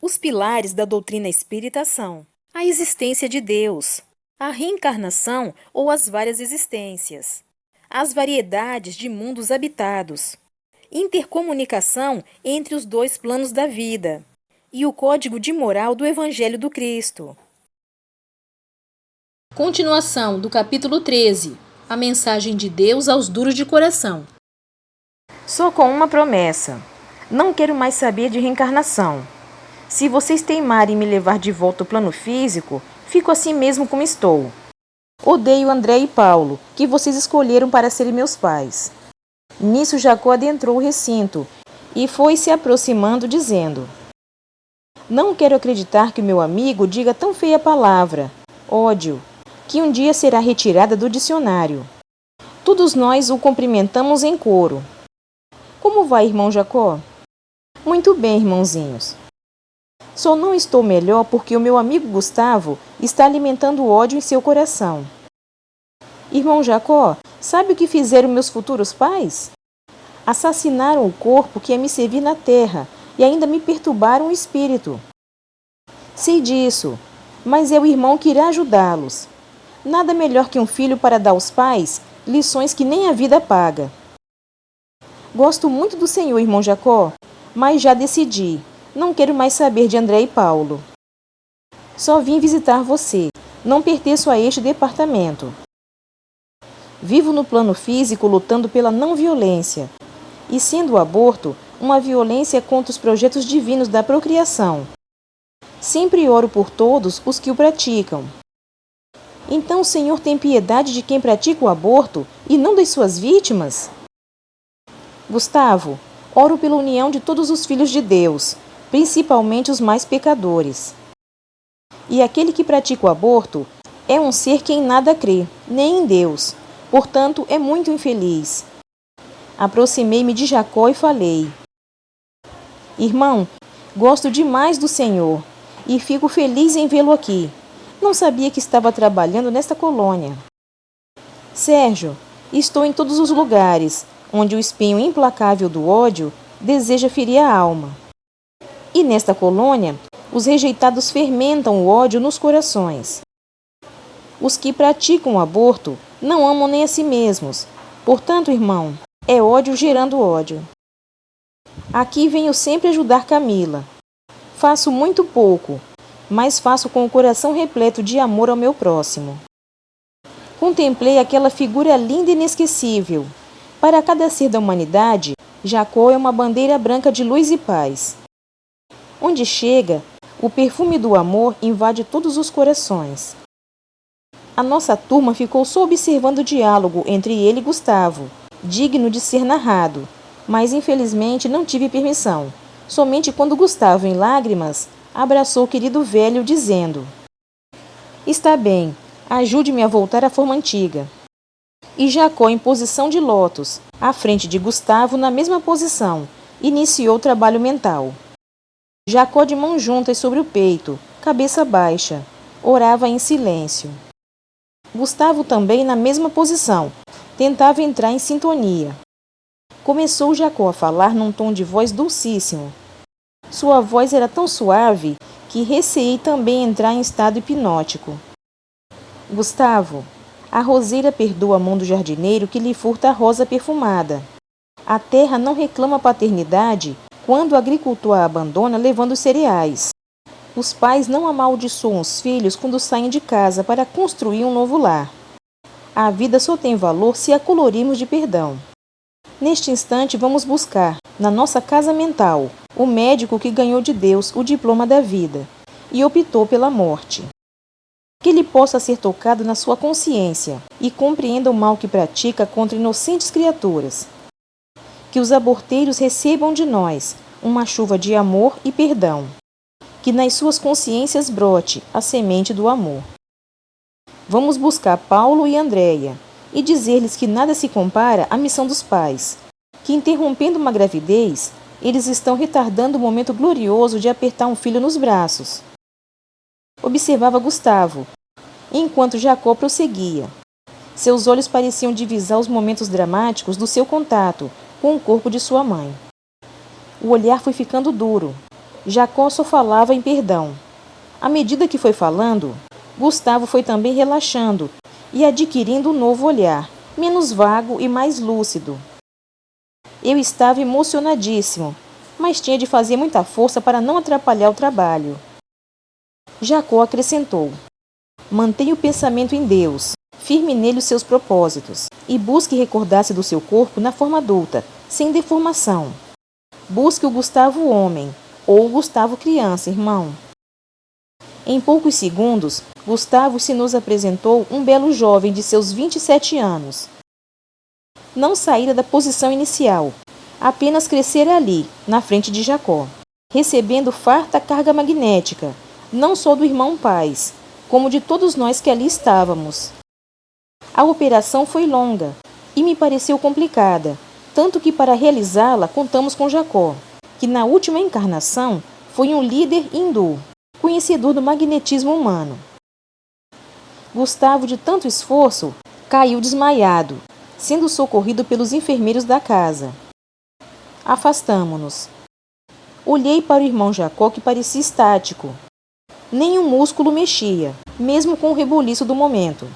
Os pilares da doutrina espírita são a existência de Deus, a reencarnação ou as várias existências, as variedades de mundos habitados, intercomunicação entre os dois planos da vida e o código de moral do Evangelho do Cristo. Continuação do capítulo 13. A mensagem de Deus aos duros de coração. Só com uma promessa. Não quero mais saber de reencarnação. Se vocês teimarem em me levar de volta ao plano físico, fico assim mesmo como estou. Odeio André e Paulo, que vocês escolheram para serem meus pais. Nisso Jacó adentrou o recinto e foi se aproximando, dizendo: Não quero acreditar que o meu amigo diga tão feia palavra, ódio, que um dia será retirada do dicionário. Todos nós o cumprimentamos em coro. Como vai, irmão Jacó? Muito bem, irmãozinhos. Só não estou melhor porque o meu amigo Gustavo está alimentando ódio em seu coração. Irmão Jacó, sabe o que fizeram meus futuros pais? Assassinaram o corpo que ia me servir na terra e ainda me perturbaram o espírito. Sei disso, mas é o irmão que irá ajudá-los. Nada melhor que um filho para dar aos pais lições que nem a vida paga. Gosto muito do senhor, irmão Jacó, mas já decidi. Não quero mais saber de André e Paulo. Só vim visitar você. Não pertenço a este departamento. Vivo no plano físico lutando pela não violência. E sendo o aborto uma violência contra os projetos divinos da procriação. Sempre oro por todos os que o praticam. Então o Senhor tem piedade de quem pratica o aborto e não das suas vítimas? Gustavo, oro pela união de todos os filhos de Deus, principalmente os mais pecadores. E aquele que pratica o aborto é um ser que em nada crê, nem em Deus, portanto é muito infeliz. Aproximei-me de Jacó e falei: Irmão, gosto demais do Senhor e fico feliz em vê-lo aqui. Não sabia que estava trabalhando nesta colônia. Sérgio, estou em todos os lugares onde o espinho implacável do ódio deseja ferir a alma. E nesta colônia, os rejeitados fermentam o ódio nos corações. Os que praticam o aborto não amam nem a si mesmos. Portanto, irmão, é ódio gerando ódio. Aqui venho sempre ajudar Camila. Faço muito pouco, mas faço com o coração repleto de amor ao meu próximo. Contemplei aquela figura linda e inesquecível. Para cada ser da humanidade, Jacó é uma bandeira branca de luz e paz. Onde chega, o perfume do amor invade todos os corações. A nossa turma ficou só observando o diálogo entre ele e Gustavo, digno de ser narrado, mas infelizmente não tive permissão. Somente quando Gustavo, em lágrimas, abraçou o querido velho, dizendo: Está bem, ajude-me a voltar à forma antiga. E Jacó, em posição de lótus, à frente de Gustavo, na mesma posição, iniciou o trabalho mental. Jacó, de mãos juntas sobre o peito, cabeça baixa, orava em silêncio. Gustavo também na mesma posição, tentava entrar em sintonia. Começou Jacó a falar num tom de voz dulcíssimo. Sua voz era tão suave que receei também entrar em estado hipnótico. Gustavo, a roseira perdoa a mão do jardineiro que lhe furta a rosa perfumada. A terra não reclama paternidade quando o agricultor a abandona levando os cereais. Os pais não amaldiçoam os filhos quando saem de casa para construir um novo lar. A vida só tem valor se a colorirmos de perdão. Neste instante vamos buscar, na nossa casa mental, o médico que ganhou de Deus o diploma da vida e optou pela morte. Que ele possa ser tocado na sua consciência e compreenda o mal que pratica contra inocentes criaturas. Que os aborteiros recebam de nós uma chuva de amor e perdão. Que nas suas consciências brote a semente do amor. Vamos buscar Paulo e Andréia e dizer-lhes que nada se compara à missão dos pais, que interrompendo uma gravidez, eles estão retardando o momento glorioso de apertar um filho nos braços. Observava Gustavo, enquanto Jacó prosseguia. Seus olhos pareciam divisar os momentos dramáticos do seu contato com o corpo de sua mãe. O olhar foi ficando duro. Jacó só falava em perdão. À medida que foi falando, Gustavo foi também relaxando e adquirindo um novo olhar, menos vago e mais lúcido. Eu estava emocionadíssimo, mas tinha de fazer muita força para não atrapalhar o trabalho. Jacó acrescentou: mantenha o pensamento em Deus, firme nele os seus propósitos, e busque recordar-se do seu corpo na forma adulta, sem deformação. Busque o Gustavo homem, ou o Gustavo criança, irmão. Em poucos segundos, Gustavo se nos apresentou um belo jovem de seus 27 anos. Não saíra da posição inicial, apenas crescera ali, na frente de Jacó, recebendo farta carga magnética, não só do irmão Paz, como de todos nós que ali estávamos. A operação foi longa e me pareceu complicada, tanto que para realizá-la contamos com Jacó, que na última encarnação foi um líder hindu, conhecedor do magnetismo humano. Gustavo, de tanto esforço, caiu desmaiado, sendo socorrido pelos enfermeiros da casa. Afastamo-nos. Olhei para o irmão Jacó, que parecia estático. Nem um músculo mexia, mesmo com o reboliço do momento.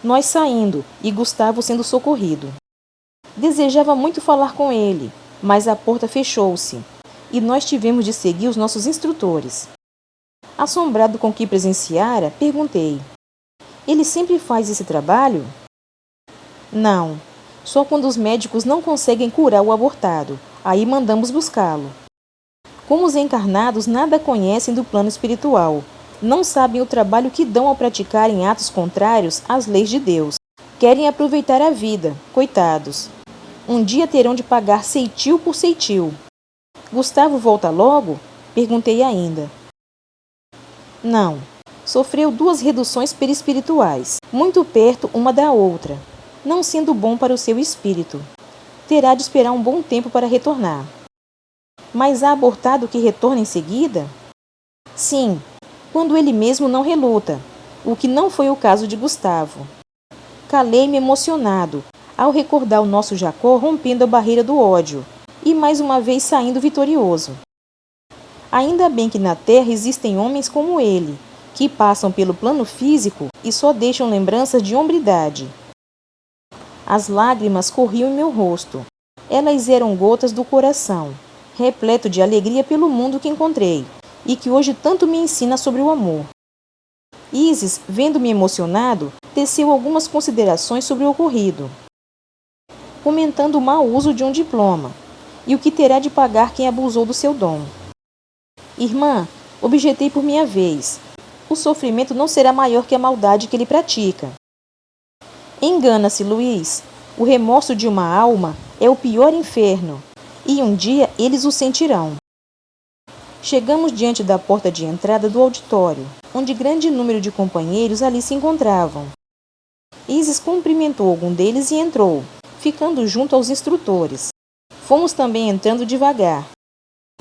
Nós saindo e Gustavo sendo socorrido. Desejava muito falar com ele, mas a porta fechou-se e nós tivemos de seguir os nossos instrutores. Assombrado com o que presenciara, perguntei: ele sempre faz esse trabalho? Não, só quando os médicos não conseguem curar o abortado, aí mandamos buscá-lo. Como os encarnados nada conhecem do plano espiritual, não sabem o trabalho que dão ao praticarem atos contrários às leis de Deus. Querem aproveitar a vida, coitados. Um dia terão de pagar ceitil por ceitil. Gustavo volta logo? Perguntei ainda. Não. Sofreu 2 reduções perispirituais, muito perto uma da outra, não sendo bom para o seu espírito. Terá de esperar um bom tempo para retornar. Mas há abortado que retorna em seguida? Sim, quando ele mesmo não reluta, o que não foi o caso de Gustavo. Calei-me emocionado ao recordar o nosso Jacó rompendo a barreira do ódio e mais uma vez saindo vitorioso. Ainda bem que na Terra existem homens como ele, que passam pelo plano físico e só deixam lembranças de hombridade. As lágrimas corriam em meu rosto. Elas eram gotas do coração, repleto de alegria pelo mundo que encontrei e que hoje tanto me ensina sobre o amor. Isis, vendo-me emocionado, teceu algumas considerações sobre o ocorrido, comentando o mau uso de um diploma e o que terá de pagar quem abusou do seu dom. Irmã, objetei por minha vez, o sofrimento não será maior que a maldade que ele pratica. Engana-se, Luiz. O remorso de uma alma é o pior inferno, e um dia eles o sentirão. Chegamos diante da porta de entrada do auditório, onde grande número de companheiros ali se encontravam. Isis cumprimentou algum deles e entrou, ficando junto aos instrutores. Fomos também entrando devagar.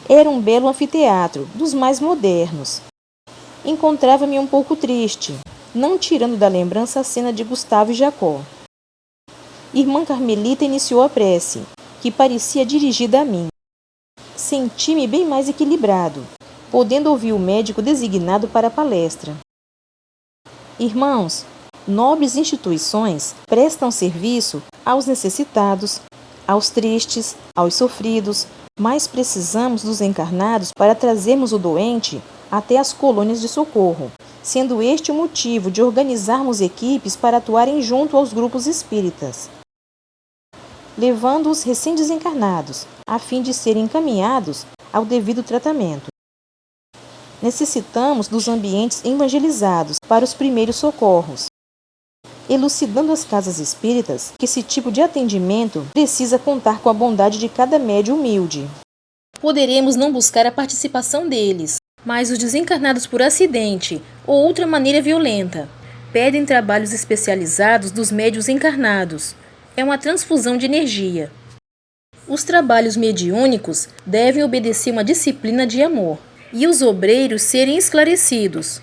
Era um belo anfiteatro, dos mais modernos. Encontrava-me um pouco triste, não tirando da lembrança a cena de Gustavo e Jacó. Irmã Carmelita iniciou a prece, que parecia dirigida a mim. Senti-me bem mais equilibrado, podendo ouvir o médico designado para a palestra. Irmãos, nobres instituições prestam serviço aos necessitados, aos tristes, aos sofridos, mas precisamos dos encarnados para trazermos o doente até as colônias de socorro, sendo este o motivo de organizarmos equipes para atuarem junto aos grupos espíritas, levando os recém-desencarnados, a fim de serem encaminhados ao devido tratamento. Necessitamos dos ambientes evangelizados para os primeiros socorros, elucidando as casas espíritas que esse tipo de atendimento precisa contar com a bondade de cada médium humilde. Poderemos não buscar a participação deles, mas os desencarnados por acidente ou outra maneira violenta pedem trabalhos especializados dos médiuns encarnados. É uma transfusão de energia. Os trabalhos mediúnicos devem obedecer uma disciplina de amor e os obreiros serem esclarecidos.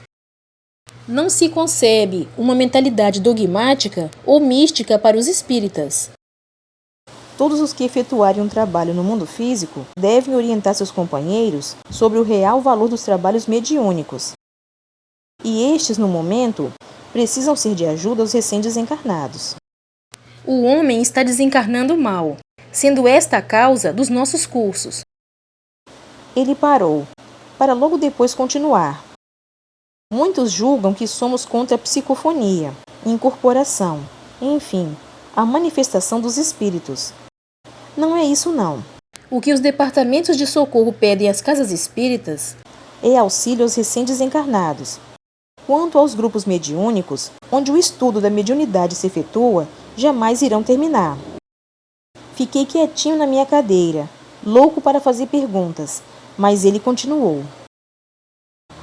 Não se concebe uma mentalidade dogmática ou mística para os espíritas. todos os que efetuarem um trabalho no mundo físico devem orientar seus companheiros sobre o real valor dos trabalhos mediúnicos. E estes, no momento, precisam ser de ajuda aos recém-desencarnados. O homem está desencarnando mal, sendo esta a causa dos nossos cursos. Ele parou, para logo depois continuar. Muitos julgam que somos contra a psicofonia, incorporação, enfim, a manifestação dos espíritos. Não é isso não. O que os departamentos de socorro pedem às casas espíritas é auxílio aos recém-desencarnados. Quanto aos grupos mediúnicos, onde o estudo da mediunidade se efetua, jamais irão terminar. Fiquei quietinho na minha cadeira, louco para fazer perguntas, mas ele continuou.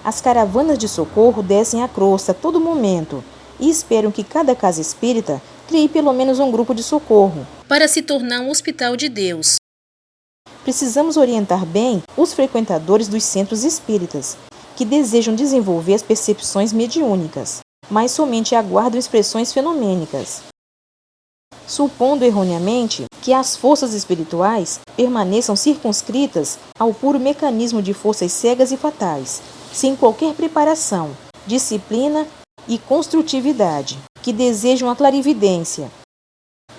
As caravanas de socorro descem a crosta a todo momento e esperam que cada casa espírita crie pelo menos um grupo de socorro, para se tornar um hospital de Deus. Precisamos orientar bem os frequentadores dos centros espíritas, que desejam desenvolver as percepções mediúnicas, mas somente aguardam expressões fenomênicas, supondo erroneamente que as forças espirituais permaneçam circunscritas ao puro mecanismo de forças cegas e fatais, sem qualquer preparação, disciplina e construtividade, que desejam a clarividência,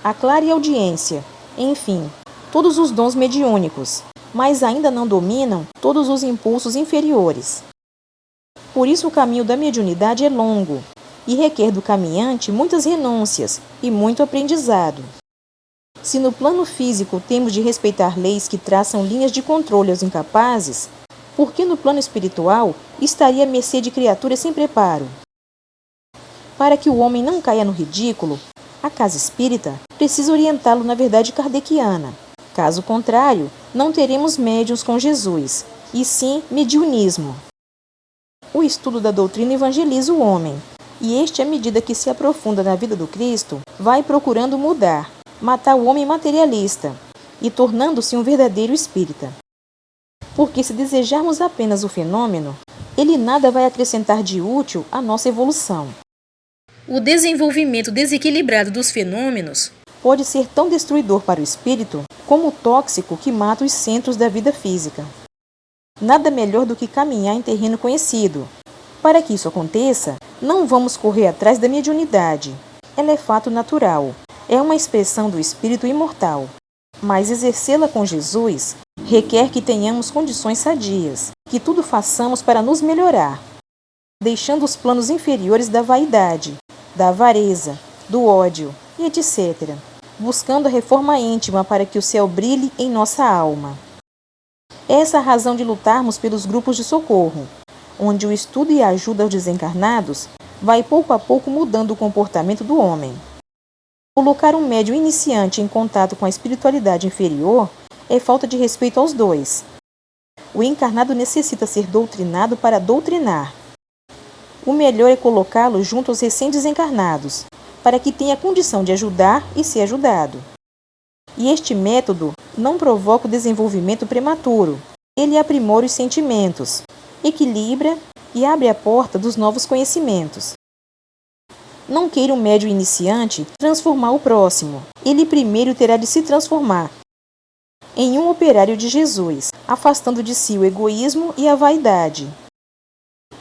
a clareaudiência, enfim, todos os dons mediúnicos, mas ainda não dominam todos os impulsos inferiores. Por isso o caminho da mediunidade é longo e requer do caminhante muitas renúncias e muito aprendizado. Se no plano físico temos de respeitar leis que traçam linhas de controle aos incapazes, por que no plano espiritual estaria à mercê de criaturas sem preparo? Para que o homem não caia no ridículo, a casa espírita precisa orientá-lo na verdade kardeciana. Caso contrário, não teremos médiuns com Jesus, e sim mediunismo. O estudo da doutrina evangeliza o homem, e este, à medida que se aprofunda na vida do Cristo, vai procurando mudar, matar o homem materialista e tornando-se um verdadeiro espírita. Porque se desejarmos apenas o fenômeno, ele nada vai acrescentar de útil à nossa evolução. O desenvolvimento desequilibrado dos fenômenos pode ser tão destruidor para o espírito como o tóxico que mata os centros da vida física. Nada melhor do que caminhar em terreno conhecido. Para que isso aconteça, não vamos correr atrás da mediunidade. Ela é fato natural, é uma expressão do espírito imortal. Mas exercê-la com Jesus requer que tenhamos condições sadias, que tudo façamos para nos melhorar, deixando os planos inferiores da vaidade, da avareza, do ódio e etc., buscando a reforma íntima para que o céu brilhe em nossa alma. Essa é a razão de lutarmos pelos grupos de socorro, onde o estudo e a ajuda aos desencarnados vai pouco a pouco mudando o comportamento do homem. Colocar um médium iniciante em contato com a espiritualidade inferior é falta de respeito aos dois. O encarnado necessita ser doutrinado para doutrinar. O melhor é colocá-lo junto aos recém-desencarnados, para que tenha condição de ajudar e ser ajudado. E este método não provoca o desenvolvimento prematuro. Ele aprimora os sentimentos, equilibra e abre a porta dos novos conhecimentos. Não queira um médium iniciante transformar o próximo. Ele primeiro terá de se transformar em um operário de Jesus, afastando de si o egoísmo e a vaidade.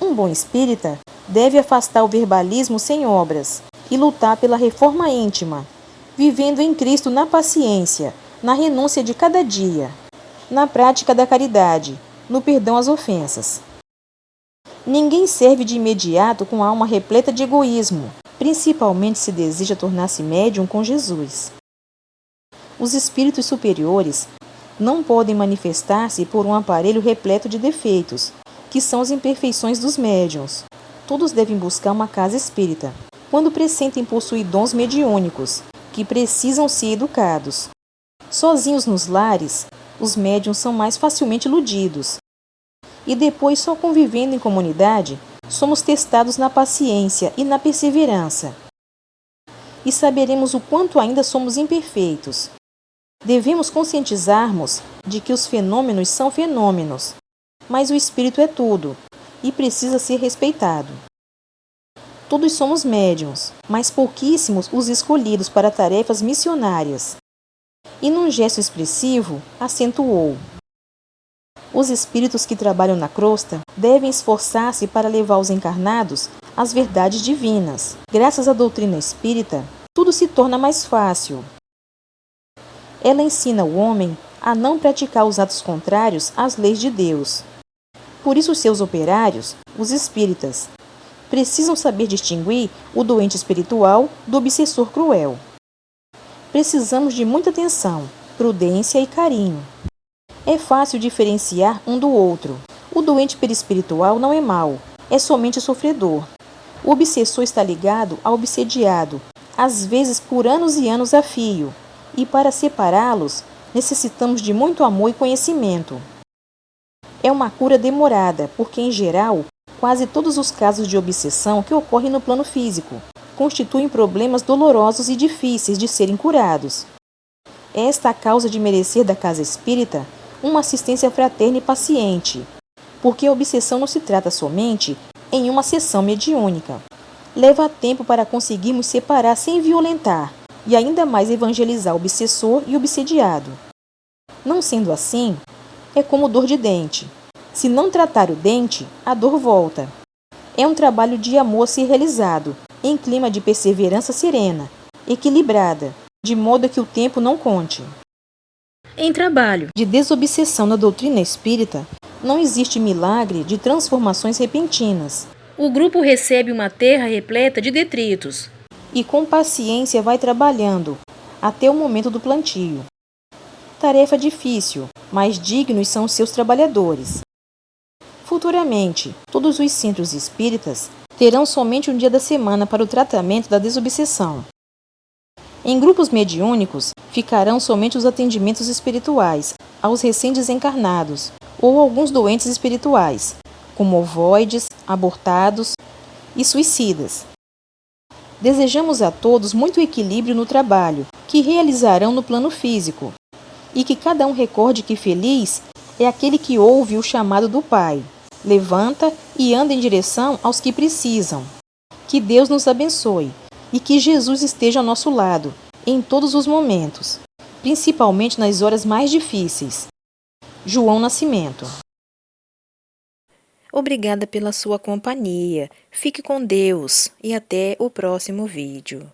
Um bom espírita deve afastar o verbalismo sem obras e lutar pela reforma íntima, vivendo em Cristo na paciência, na renúncia de cada dia, na prática da caridade, no perdão às ofensas. Ninguém serve de imediato com a alma repleta de egoísmo, principalmente se deseja tornar-se médium com Jesus. Os espíritos superiores não podem manifestar-se por um aparelho repleto de defeitos, que são as imperfeições dos médiuns. Todos devem buscar uma casa espírita, quando pressentem possuir dons mediúnicos, que precisam ser educados. Sozinhos nos lares, os médiuns são mais facilmente iludidos. E depois, só convivendo em comunidade, somos testados na paciência e na perseverança. E saberemos o quanto ainda somos imperfeitos. Devemos conscientizarmos de que os fenômenos são fenômenos, mas o espírito é tudo e precisa ser respeitado. Todos somos médiuns, mas pouquíssimos os escolhidos para tarefas missionárias. e, num gesto expressivo, acentuou: os espíritos que trabalham na crosta devem esforçar-se para levar aos encarnados as verdades divinas. Graças à doutrina espírita, tudo se torna mais fácil. Ela ensina o homem a não praticar os atos contrários às leis de Deus. Por isso, seus operários, os espíritas, precisam saber distinguir o doente espiritual do obsessor cruel. Precisamos de muita atenção, prudência e carinho. É fácil diferenciar um do outro. O doente perispiritual não é mau, é somente sofredor. O obsessor está ligado ao obsediado, às vezes por anos e anos a fio, e para separá-los, necessitamos de muito amor e conhecimento. É uma cura demorada, porque, em geral, quase todos os casos de obsessão que ocorrem no plano físico constituem problemas dolorosos e difíceis de serem curados. É esta a causa de merecer da casa espírita uma assistência fraterna e paciente, porque a obsessão não se trata somente em uma sessão mediúnica. Leva tempo para conseguirmos separar sem violentar e ainda mais evangelizar o obsessor e o obsediado. Não sendo assim, é como dor de dente. Se não tratar o dente, a dor volta. É um trabalho de amor a ser realizado, em clima de perseverança serena, equilibrada, de modo que o tempo não conte. Em trabalho de desobsessão na doutrina espírita, não existe milagre de transformações repentinas. O grupo recebe uma terra repleta de detritos e com paciência vai trabalhando até o momento do plantio. Tarefa difícil, mas dignos são os seus trabalhadores. Futuramente, todos os centros espíritas terão somente um dia da semana para o tratamento da desobsessão. Em grupos mediúnicos, ficarão somente os atendimentos espirituais aos recém-desencarnados ou alguns doentes espirituais, como ovoides, abortados e suicidas. Desejamos a todos muito equilíbrio no trabalho que realizarão no plano físico e que cada um recorde que feliz é aquele que ouve o chamado do Pai, levanta e anda em direção aos que precisam. Que Deus nos abençoe e que Jesus esteja ao nosso lado em todos os momentos, principalmente nas horas mais difíceis. João Nascimento. Obrigada pela sua companhia. Fique com Deus e até o próximo vídeo.